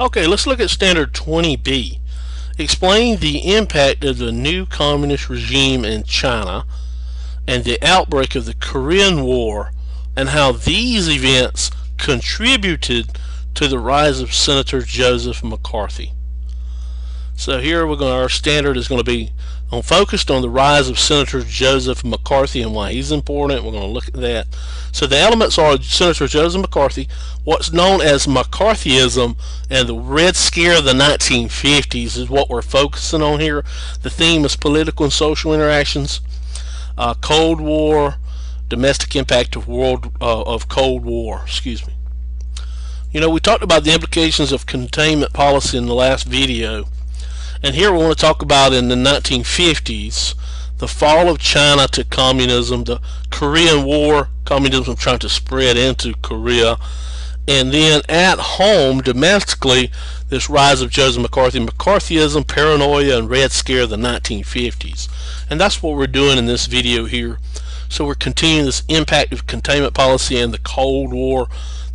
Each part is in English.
Okay, let's look at Standard 20B. Explain the impact of the new communist regime in China and the outbreak of the Korean War and how these events contributed to the rise of Senator Joseph McCarthy. So here our standard is going to be focused on the rise of Senator Joseph McCarthy and why he's important. We're going to look at that. So the elements are Senator Joseph McCarthy, what's known as McCarthyism, and the Red Scare of the 1950s is what we're focusing on here. The theme is political and social interactions, Cold War, domestic impact of Cold War. You know, we talked about the implications of containment policy in the last video. And here we want to talk about in the 1950s, the fall of China to communism, the Korean War, communism trying to spread into Korea, and then at home, domestically, this rise of Joseph McCarthy, McCarthyism, paranoia, and Red Scare of the 1950s. And that's what we're doing in this video here. So we're continuing this impact of containment policy and the Cold War.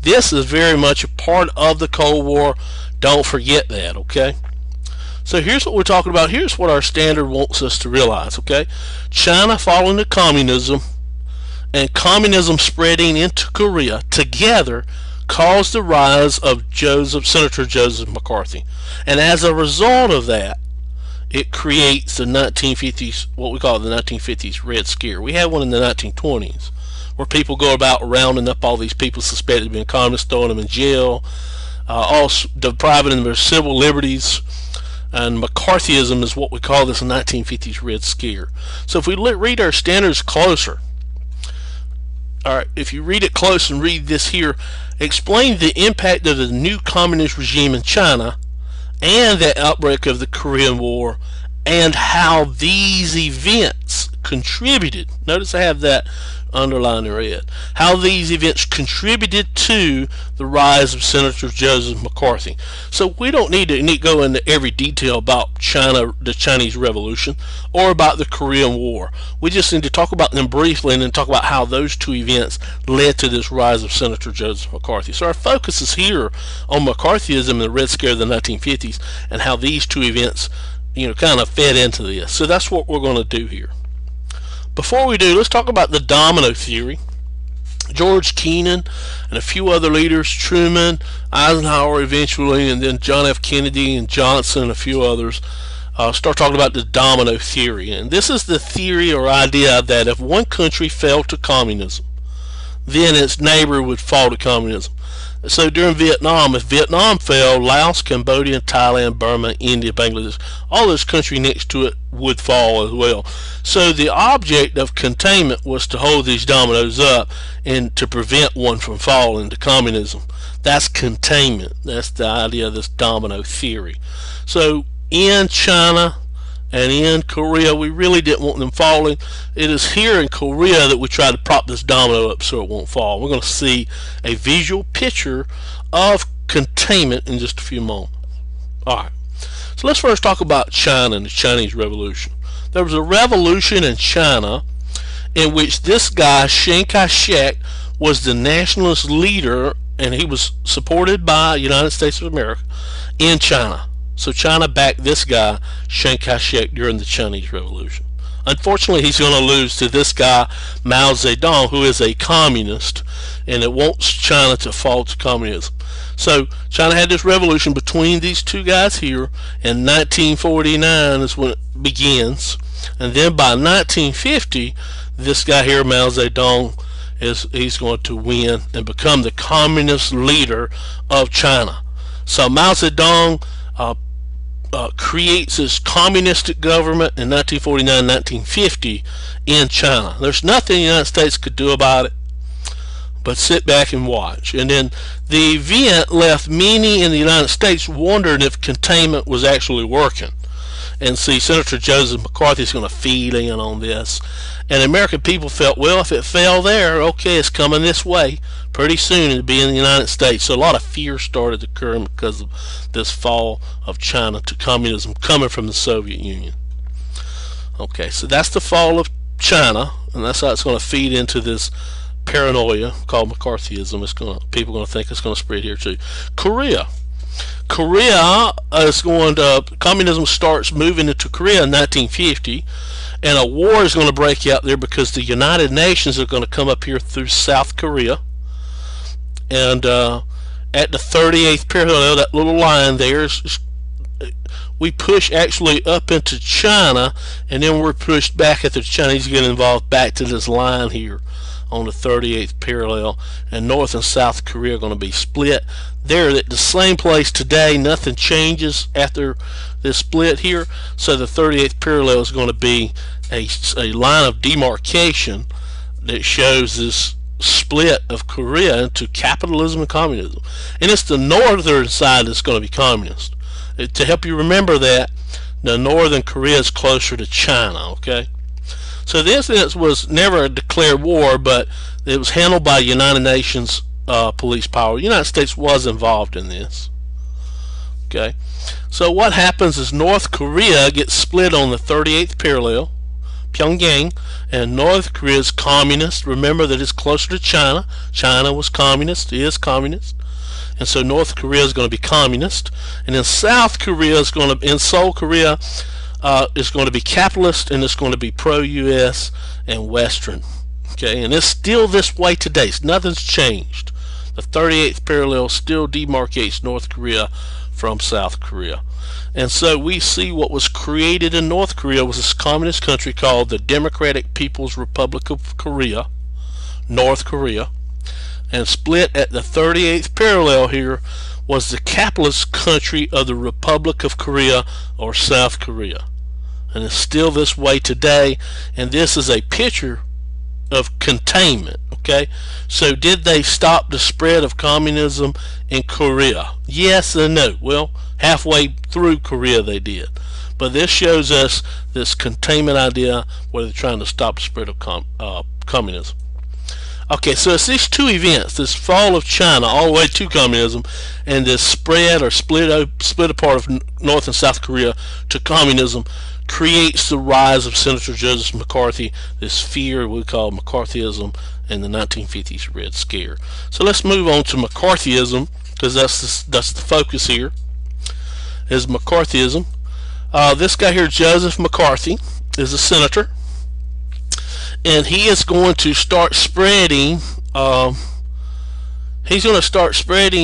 This is very much a part of the Cold War. Don't forget that, okay? So here's what we're talking about. Here's what our standard wants us to realize, okay? China falling to communism and communism spreading into Korea together caused the rise of Senator Joseph McCarthy. And as a result of that, it creates the 1950s, what we call the 1950s Red Scare. We had one in the 1920s where people go about rounding up all these people suspected of being communists, throwing them in jail, all depriving them of their civil liberties. And McCarthyism is what we call this 1950s Red Scare. So if we read our standards closer, alright, if you read it close and read this here, explain the impact of the new communist regime in China and the outbreak of the Korean War and how these events contributed. Notice I have that underlined in red. How these events contributed to the rise of Senator Joseph McCarthy. So we don't need to go into every detail about China, the Chinese Revolution, or about the Korean War. We just need to talk about them briefly and then talk about how those two events led to this rise of Senator Joseph McCarthy. So our focus is here on McCarthyism and the Red Scare of the 1950s and how these two events, you know, kind of fed into this. So that's what we're going to do here. Before we do, let's talk about the domino theory. George Kennan and a few other leaders, Truman, Eisenhower eventually, and then John F. Kennedy and Johnson and a few others, start talking about the domino theory. And this is the theory or idea that if one country fell to communism, then its neighbor would fall to communism. So during Vietnam, if Vietnam fell, Laos, Cambodia, Thailand, Burma, India, Bangladesh, all those countries next to it would fall as well. So the object of containment was to hold these dominoes up and to prevent one from falling to communism. That's containment. That's the idea of this domino theory. So in China and in Korea, we really didn't want them falling. It is here in Korea that we try to prop this domino up so it won't fall. We're going to see a visual picture of containment in just a few moments. Alright, so let's first talk about China and the Chinese Revolution. There was a revolution in China in which this guy, Chiang Kai-shek, was the nationalist leader, and he was supported by the United States of America in China. So China backed this guy, Chiang Kai-shek, during the Chinese Revolution. Unfortunately, he's going to lose to this guy, Mao Zedong, who is a communist, and it wants China to fall to communism. So China had this revolution between these two guys here, and 1949 is when it begins. And then by 1950, this guy here, Mao Zedong, he's going to win and become the communist leader of China. So Mao Zedong creates this communistic government in 1949-1950 in China. There's nothing the United States could do about it but sit back and watch. And then the event left many in the United States wondering if containment was actually working. And see, Senator Joseph McCarthy is going to feed in on this. And American people felt, well, if it fell there, okay, it's coming this way. Pretty soon it'll be in the United States. So a lot of fear started occurring because of this fall of China to communism coming from the Soviet Union. Okay, so that's the fall of China, and that's how it's going to feed into this paranoia called McCarthyism. People are going to think it's going to spread here too. Korea. Korea is going to, communism starts moving into Korea in 1950, and a war is going to break out there because the United Nations are going to come up here through South Korea. And at the 38th parallel, that little line there, we push actually up into China, and then we're pushed back after the Chinese get involved back to this line here on the 38th parallel, and North and South Korea are going to be split. They're at the same place today. Nothing changes after this split here. So the 38th parallel is going to be a line of demarcation that shows this split of Korea into capitalism and communism. And it's the northern side that's going to be communist. To help you remember that, the northern Korea is closer to China, okay? So the incident was never a declared war, but it was handled by United Nations police power. The United States was involved in this. Okay, so what happens is North Korea gets split on the 38th parallel, Pyongyang, and North Korea is communist. Remember that it's closer to China. China was communist, is communist. And so North Korea is going to be communist. And then South Korea is going to, in Seoul, Korea, is going to be capitalist, and it's going to be pro-U.S. and Western. Okay, and it's still this way today. Nothing's changed. The 38th parallel still demarcates North Korea from South Korea. And so we see what was created in North Korea was this communist country called the Democratic People's Republic of Korea, North Korea, and split at the 38th parallel here was the capitalist country of the Republic of Korea, or South Korea. And it's still this way today, and this is a picture of containment. Okay, so did they stop the spread of communism in Korea? Yes and no. Well, halfway through Korea they did, but this shows us this containment idea where they're trying to stop the spread of communism. Okay, so it's these two events, this fall of China all the way to communism, and this spread or split apart of North and South Korea to communism, creates the rise of Senator Joseph McCarthy, this fear we call McCarthyism, and the 1950s Red Scare. So let's move on to McCarthyism, because that's the focus here, is McCarthyism. This guy here, Joseph McCarthy, is a senator, and he is going to start spreading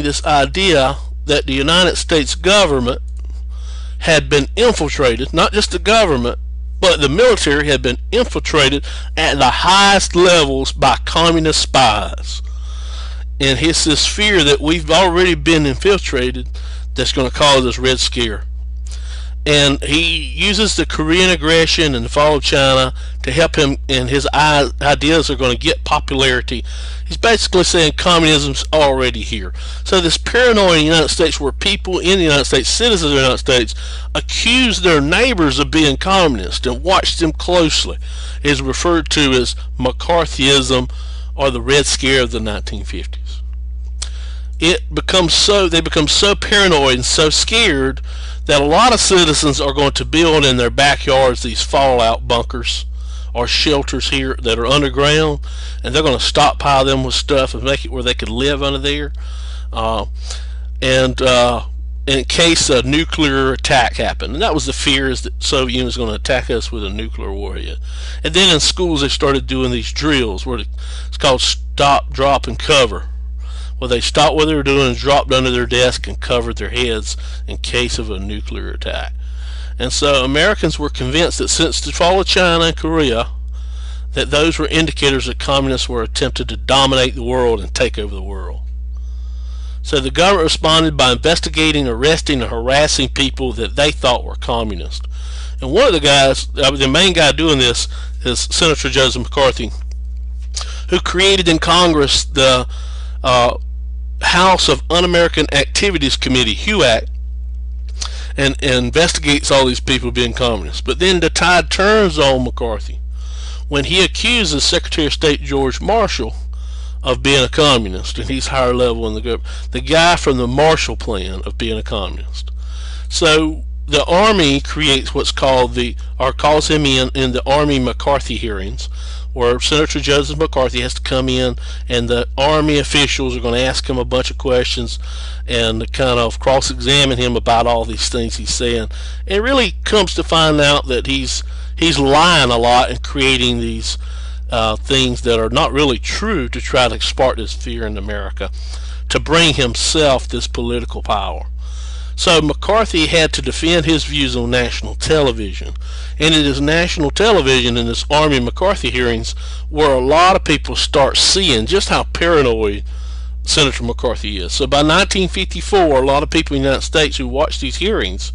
this idea that the United States government had been infiltrated, not just the government, but the military had been infiltrated at the highest levels by communist spies. And it's this fear that we've already been infiltrated that's going to cause this Red Scare. And he uses the Korean aggression and the fall of China to help him, and his ideas are going to get popularity. He's basically saying communism's already here. So this paranoia in the United States, where people in the United States, citizens of the United States, accuse their neighbors of being communist and watch them closely, is referred to as McCarthyism, or the Red Scare of the 1950s. They become so paranoid and so scared that a lot of citizens are going to build in their backyards these fallout bunkers or shelters here that are underground, and they're going to stockpile them with stuff and make it where they could live under there, in case a nuclear attack happened. And that was the fear, is that the Soviet Union is going to attack us with a nuclear warhead. And then in schools they started doing these drills where it's called stop, drop, and cover. Well, they stopped what they were doing and dropped under their desk and covered their heads in case of a nuclear attack. And so Americans were convinced that since the fall of China and Korea, that those were indicators that communists were attempting to dominate the world and take over the world. So the government responded by investigating, arresting, and harassing people that they thought were communist. And one of the guys, the main guy doing this, is Senator Joseph McCarthy, who created in Congress the House of Un-American Activities Committee, HUAC, and investigates all these people being communists. But then the tide turns on McCarthy when he accuses Secretary of State George Marshall of being a communist, and he's higher level in the government, the guy from the Marshall Plan, of being a communist. So the Army creates what's called calls him in the Army McCarthy hearings, where Senator Joseph McCarthy has to come in and the Army officials are going to ask him a bunch of questions and kind of cross-examine him about all these things he's saying. It really comes to find out that he's lying a lot and creating these things that are not really true to try to spark this fear in America, to bring himself this political power. So McCarthy had to defend his views on national television, and it is national television in this Army McCarthy hearings where a lot of people start seeing just how paranoid Senator McCarthy is. So by 1954, a lot of people in the United States who watched these hearings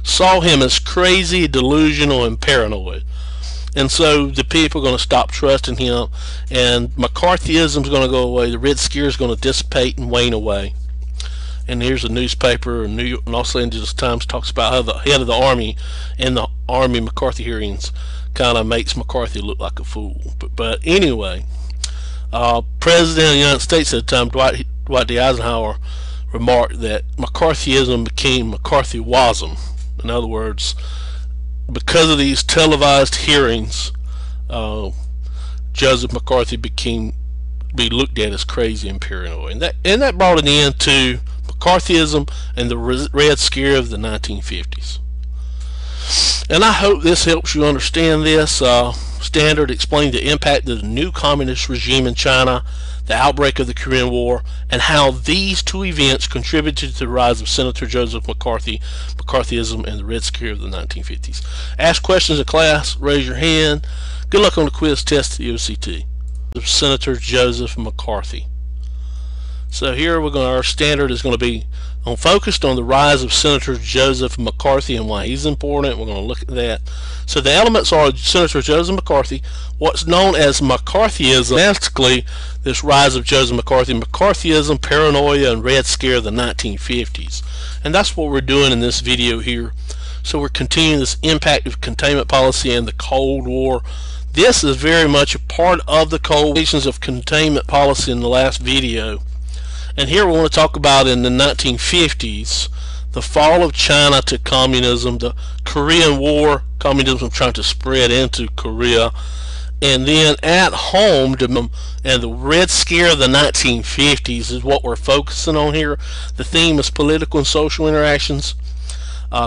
saw him as crazy, delusional, and paranoid. And so the people are going to stop trusting him, and McCarthyism is going to go away. The Red Scare is going to dissipate and wane away. And here's a newspaper, New York, Los Angeles Times talks about how the head of the Army in the Army McCarthy hearings kind of makes McCarthy look like a fool. But anyway, President of the United States at the time, Dwight D. Eisenhower, remarked that McCarthyism became McCarthyism. In other words, because of these televised hearings, Joseph McCarthy be looked at as crazy and paranoid, and that brought an end to McCarthyism and the Red Scare of the 1950s. And I hope this helps you understand this. Standard explained the impact of the new communist regime in China, the outbreak of the Korean War, and how these two events contributed to the rise of Senator Joseph McCarthy, McCarthyism, and the Red Scare of the 1950s. Ask questions in class, raise your hand. Good luck on the quiz test at the EOCT. Senator Joseph McCarthy. So here our standard is going to be focused on the rise of Senator Joseph McCarthy and why he's important. We're going to look at that. So the elements are Senator Joseph McCarthy, what's known as McCarthyism, basically this rise of Joseph McCarthy, McCarthyism, paranoia, and Red Scare of the 1950s. And that's what we're doing in this video here. So we're continuing this impact of containment policy and the Cold War. This is very much a part of the coalitions of containment policy in the last video. And here we want to talk about in the 1950s, the fall of China to communism, the Korean War, communism trying to spread into Korea, and then at home, and the Red Scare of the 1950s is what we're focusing on here. The theme is political and social interactions,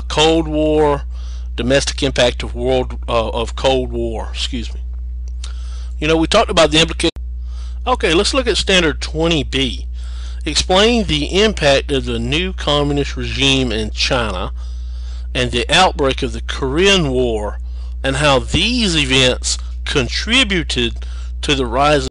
Cold War, domestic impact of Cold War. Excuse me. You know, we talked about the implication. Okay, let's look at Standard 20B. Explain the impact of the new communist regime in China and the outbreak of the Korean War and how these events contributed to the rise of